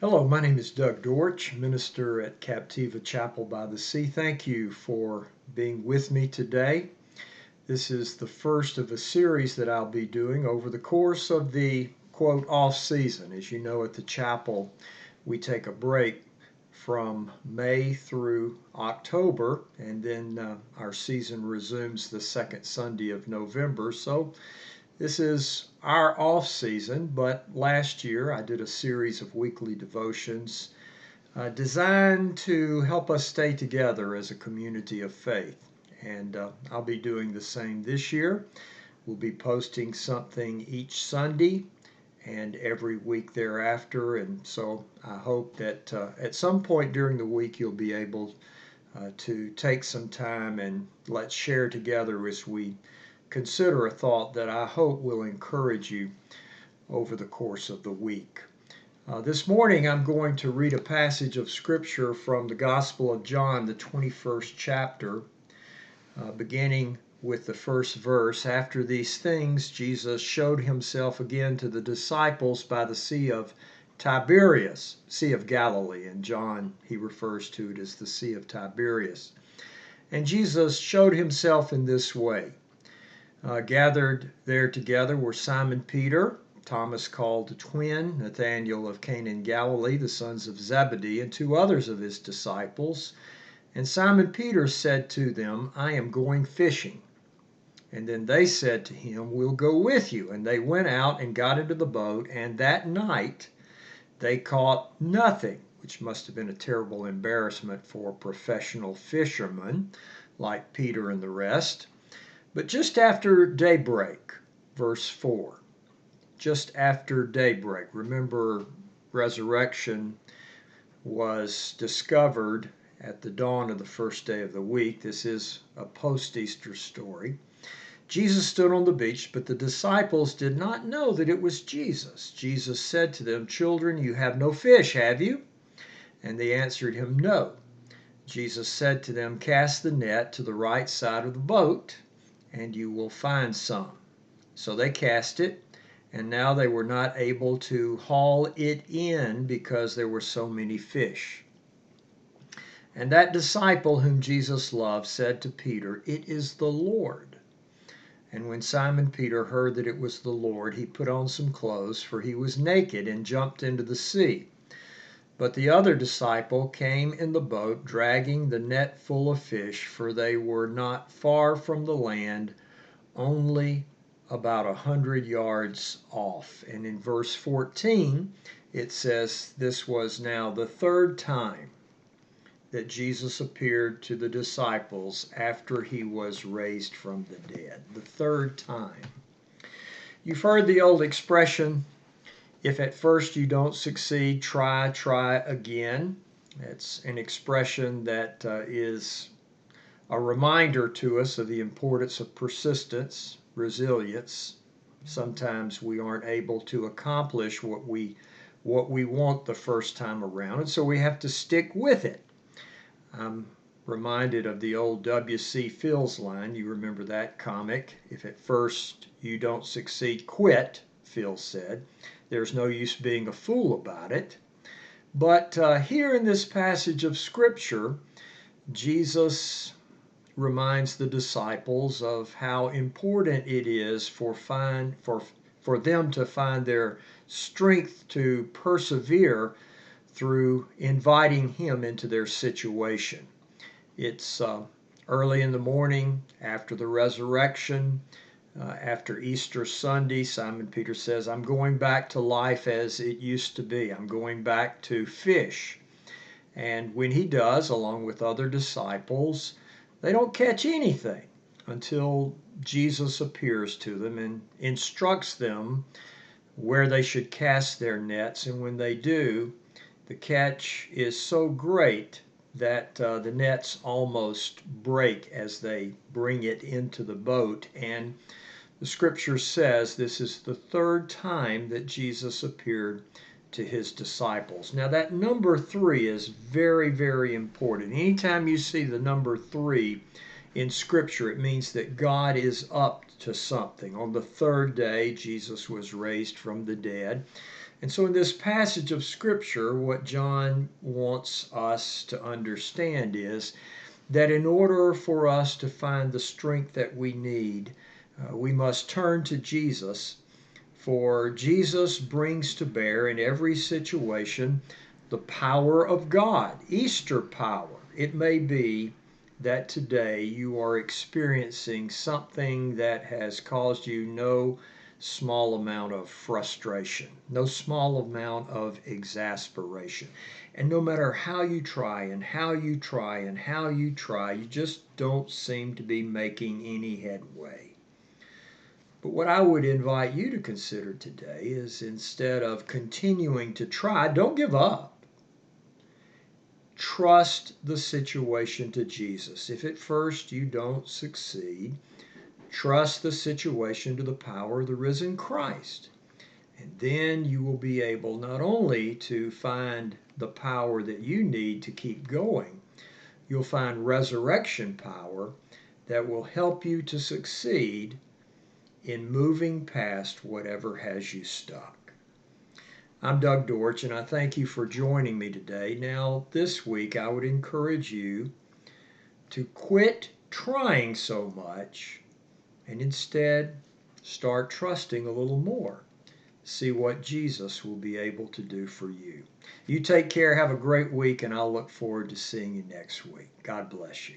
Hello, my name is Doug Dortch, minister at Captiva Chapel by the Sea. Thank you for being with me today. This is the first of a series that I'll be doing over the course of the quote off season. As you know, at the chapel, we take a break from May through October, and then our season resumes the second Sunday of November. So this is our off season, but last year I did a series of weekly devotions designed to help us stay together as a community of faith. And I'll be doing the same this year. We'll be posting something each Sunday and every week thereafter. And so I hope that at some point during the week you'll be able to take some time and let's share together as we consider a thought that I hope will encourage you over the course of the week. This morning I'm going to read a passage of Scripture from the Gospel of John, the 21st chapter, beginning with the first verse. After these things, Jesus showed himself again to the disciples by the Sea of Tiberias, Sea of Galilee. In John, he refers to it as the Sea of Tiberias. And Jesus showed himself in this way. Gathered there together were Simon Peter, Thomas called the twin, Nathanael of Cana in Galilee, the sons of Zebedee, and two others of his disciples. And Simon Peter said to them, I am going fishing. And then they said to him, We'll go with you. And they went out and got into the boat, and that night they caught nothing, which must have been a terrible embarrassment for professional fishermen like Peter and the rest. But just after daybreak, verse 4, just after daybreak, remember resurrection was discovered at the dawn of the first day of the week. This is a post-Easter story. Jesus stood on the beach, but the disciples did not know that it was Jesus. Jesus said to them, Children, you have no fish, have you? And they answered him, No. Jesus said to them, Cast the net to the right side of the boat, and you will find some. So they cast it, and now they were not able to haul it in because there were so many fish. And that disciple whom Jesus loved said to Peter, It is the Lord. And when Simon Peter heard that it was the Lord, he put on some clothes, for he was naked, and jumped into the sea. But the other disciple came in the boat, dragging the net full of fish, for they were not far from the land, only about 100 yards off. And in verse 14, it says this was now the third time that Jesus appeared to the disciples after he was raised from the dead. The third time. You've heard the old expression, if at first you don't succeed, try again. It's an expression that is a reminder to us of the importance of persistence, resilience. Sometimes we aren't able to accomplish what we want the first time around, and so we have to stick with it. I'm reminded of the old W.C. Fields line. You remember that comic? If at first you don't succeed, quit, Phil said. There's no use being a fool about it. But here in this passage of Scripture, Jesus reminds the disciples of how important it is for them to find their strength to persevere through inviting him into their situation. It's early in the morning after the resurrection. After Easter Sunday, Simon Peter says, I'm going back to life as it used to be. I'm going back to fish. And when he does, along with other disciples, they don't catch anything until Jesus appears to them and instructs them where they should cast their nets. And when they do, the catch is so great that the nets almost break as they bring it into the boat. And the scripture says this is the third time that Jesus appeared to his disciples. Now that number 3 is very, very important. Anytime you see the number 3 in scripture, it means that God is up to something. On the third day, Jesus was raised from the dead. And so in this passage of Scripture, what John wants us to understand is that in order for us to find the strength that we need, we must turn to Jesus, for Jesus brings to bear in every situation the power of God, Easter power. It may be that today you are experiencing something that has caused you no small amount of frustration, no small amount of exasperation. And no matter how you try and how you try and how you try, you just don't seem to be making any headway. But what I would invite you to consider today is, instead of continuing to try, don't give up. Trust the situation to Jesus. If at first you don't succeed, trust the situation to the power of the risen Christ. And then you will be able not only to find the power that you need to keep going, you'll find resurrection power that will help you to succeed in moving past whatever has you stuck. I'm Doug Dortch, and I thank you for joining me today. Now, this week, I would encourage you to quit trying so much and instead start trusting a little more. See what Jesus will be able to do for you. You take care, have a great week, and I'll look forward to seeing you next week. God bless you.